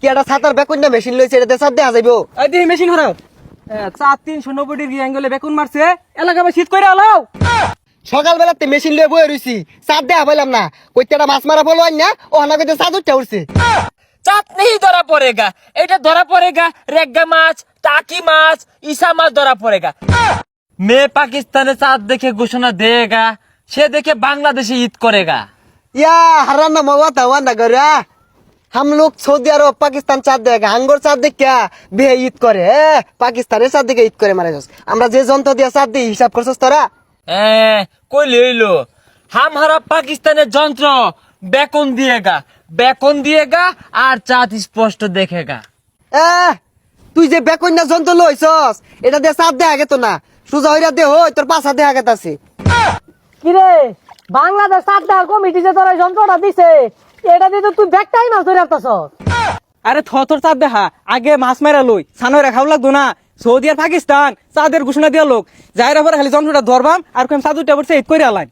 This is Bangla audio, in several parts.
কি একটা ছাতার বেকুন না মেশিন লইছে এটা চাপ দেখা যাইবো। এই দেখি মেশিন হরাও 4-390 ডিগ্রি অ্যাঙ্গেলে বেকুন মারছে এলাকা শীত করে আলাও। সকালবেলাতে মেশিন লয়ে বয়ে রইছি চাপ দেখা পাইলাম না, কইতেটা মাছ মারা বলো না ও না কইতে চাঁদ উঠতে উঠছে। চাঁদ नहीं ধরা পড়েगा, এটা ধরা পড়েगा रेग्गा माछ, टाकी माछ, ईसा माछ ধরা পড়েगा। मैं पाकिस्तान चाँद देखे घोषणा देगा, সে দেখে বাংলাদেশে ঈদ করেगा। या हराना मवा तवा ना करा, हम लोग सऊदी अरब पाकिस्तान चाँद देगा, हांगोर चाँद देख क्या बे ईद करे पाकिस्ताনের চাঁদ দেখে ঈদ করে মারা যাস। আমরা যে যন্ত্র দিয়া চাঁদ দিই হিসাব করছস তোরা? কই লইলো हमारा পাকিস্তানের যন্ত্র বেকন দিয়েগা আর চাঁদ স্পষ্ট দেখেগা। তুই যে বেকন্যা যন্ত্র লইছস এটা দিয়ে চাঁদ দেখা গেত না, সুজা হইরা দে হই তোর পাছা দেখা গেতাছে। কিরে বাংলাদেশ সাতটা কমিটি যে তোরা যন্ত্রটা দিছে এটা দিয়ে তো তুই ব্যাগটাই মাছ ধরে আসতাছস। আরে থর চাঁদ দেখা আগে মাছ মারা লই ছানো রাখাও লাগতো না। সৌদি আর পাকিস্তান চাঁদের ঘোষণা দিয়া লোক যাইরা পরে খালি যন্ত্রটা ধরবাম আর কম চাঁদ উঠে পড়ছে ঈদ করে আলাইন।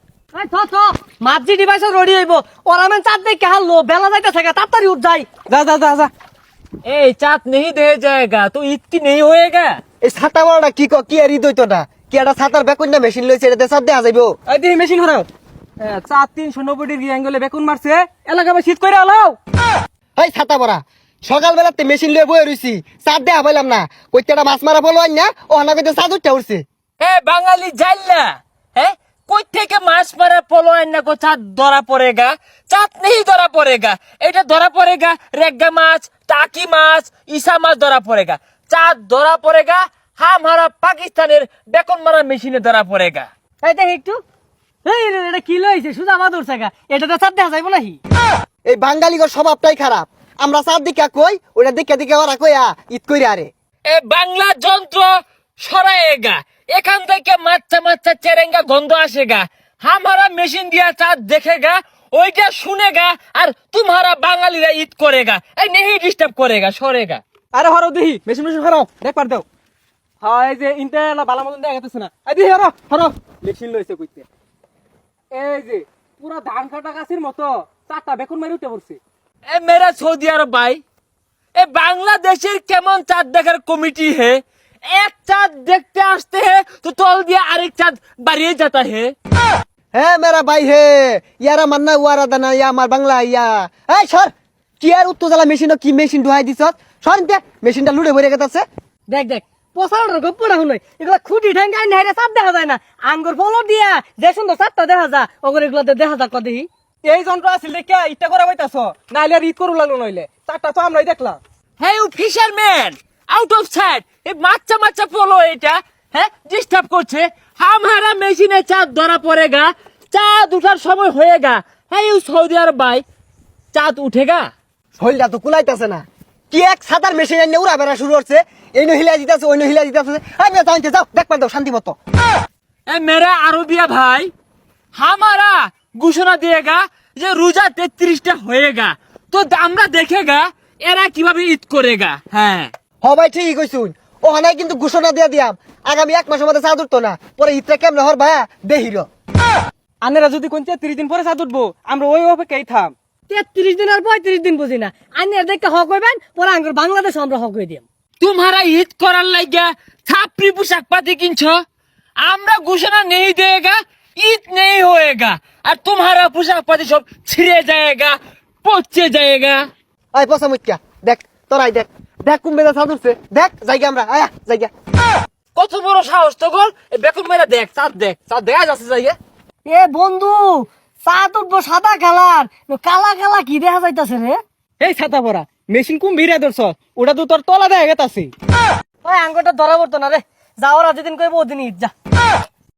মাঝি ডিভাইস রেডি হইব ওরা মানে চাঁদ দেখে হারলো বেলা যাইতে থাকে তাড়াতাড়ি উঠ যাই। যা যা যা যা এই চাঁদ नहीं दे जाएगा तो ईद की नहीं होएगा। এই ছাতা বড়টা কি কি আর ঈদ হইতো না, কি একটা ছাতার বেকন্যা মেশিন লইছে এটা দিয়ে চাঁদ দেখা যাইবো। এই দেখি মেশিন হরাও 4-390 ডিগ্রি অ্যাঙ্গেলে বেকুন মারছে এলাকা শীত করে আলাও। এই ছাতা বড়া সকালবেলাতে মেশিন লয়ে বয়ে রইছি চাঁদ দেখা পাইলাম না, কইতেটা মাছ মারা বলো না ও না কইতে চাঁদ উঠতে উঠছে। বাঙালি জাইল্লা কই থেকে মাছ মারা পলো আইনা কো চাঁদ ধরা পড়েগা, চাঁদ नहीं ধরা পড়েগা, এটা ধরা পড়েগা रेग्गा माछ, टाकी माछ, ईसा माछ ধরা পড়েগা। চাঁদ ধরা পড়েগা हमारा পাকিস্তানের বেকন মারা মেশিনে ধরা পড়েগা। এই দেখ একটু এই এটা কি লইছে সুজা মাদুর ছাগা এটা তো চাঁদ দেখা যাইবো নাকি? এই বাঙালিগর স্বভাবটাই খারাপ, আমরা চাঁদ দেখা কই ওটা দেখা ওরা কইয়া ঈদ কইরা আরে। বাংলা যন্ত্র সরায়েগা, এখান থেকে মাচ্চা চেরেঙ্গা গন্ধ আসেগা, हमारा মেশিন দিয়া চাঁদ দেখেগা ওইটা শুনেগা আর तुम्हारा বাঙালিরা ঈদ করেগা। এই नहीं ডিস্টার্ব করেগা সরেগা। আরে হরো দেখি মেশিন হরাও দেখ পার দাও। হ্যাঁ এই যে ইন্টারনেট বালা মতন দেখা যাচ্ছে না। এই দেখি হরো মেশিন লইছে কইতে এই যে পুরা ধান কাটা গাছের মতো চারটা বেকুন মারি উঠে পড়ছে। मेरा सऊदी अरब भाई বাংলাদেশের কেমন চাঁদ দেখার কমিটি है, एक चाँद देखते आते हैं तो तोल दिया आरेक चाँद बारिये जाता है। হ্যাঁ মেরা ভাই হে ইয়ারা মান্না ওয়ারা দানা ইয়া আমার বাংলা ইয়া। এই সর কি আর উত্তরজালা মেশিন কি মেশিন ঢুকাই দিছস, সর দে মেশিনটা লুড়ে ভরে গেতাছে। দেখ দেখ পোসাড়ার গপ্পড়া হলো এগুলা খুঁটি ঠেঙ্গাই নাই রে চাঁদ দেখা যায় না আঙ্গুর ফলো দিয়া যে সুন্দর চাঁদটা দেখা যা ওগুলো এগুলো দেখা যাক দেখি। এই যন্ত্র আছিল দেখে ইটা করা পাইতাছ নাইলে আর ঈদ করু লাগলো নইলে চারটা তো আমরাই দেখলাম। হ্যাঁ ও ফিশারম্যান আউট অফ সাইট এই মাচ্চা পোলো এটা ডিস্টার্ব করছে। हमारा মেশিনে চাঁদ ধরা পড়েগা, চাঁদ উঠার সময় হয়েগা। হ্যাঁ ও সৌদি আরব ভাই চাঁদ উঠেগা। শরীরটা তো কুলাইতাছে না, কি এক ছাতার মেশিন এনে উড়া বেড়া শুরু করছে, এই নহিলা দিতাছে ওই নহিলা দিতাছে। আমি যাও দেখ পার দাও শান্তি মতো। मेरा আরবিয়া ভাই हमारा ঘোষণা দিয়েগা যে রোজা 33টা হয়েগা, তো আমরা দেখেগা এরা কিভাবে ঈদ করেগা। হ্যাঁ হ ভাই ঠিকই কইছুন, ও হানাই কিন্তু ঘোষণা দিয়া দিয়াম আগামী 1 মাসের মধ্যে চাঁদ উঠতো না, পরে ঈদটা কেমনে হর ভাইয়া দেহির। আনেরা যদি কোন 33 দিন পরে চাঁদ উঠবো আমরা ওই অপেক্ষাই থাম। 33 দিন আর 35 দিন বুঝি না আনেরা দেখে হক হইবেন পরে আঙ্গুর বাংলাদেশ আমরা হক হই দিম। तुम्हारा ঈদ করার লাগিয়া ছাপরি পোশাক পাতি কিনছো, আমরা ঘোষণা নেই দেगा ঈদ নেই होएगा আর तुम्हारा পোশাক পাতি সব ছিঁড়ে যায়গা পচে যায়গা। আই পসা মুচ্চা দেখ তোরাই দেখ দেখ কুম্বে চাঁদ উঠছে দেখ জায়গা আমরা আয়া জায়গা। কত বড় সাহস তো গোল বেকুন মেরা দেখ চাঁদ দেখা যাচ্ছে জায়গা। এ বন্ধু চাঁদ উঠবো সাদা কালার কালা কালা কি দেখা যাইতাছে রে? এই ছাতা পরা মেশিন কুম ভিড়া ধরছ ওটা তো তোর তলা দেখা গেতাছে। ওই আঙ্গুরটা ধরা পড়তো না রে, যাওয়ার যেদিন কইবো ওদিন ঈদ যা।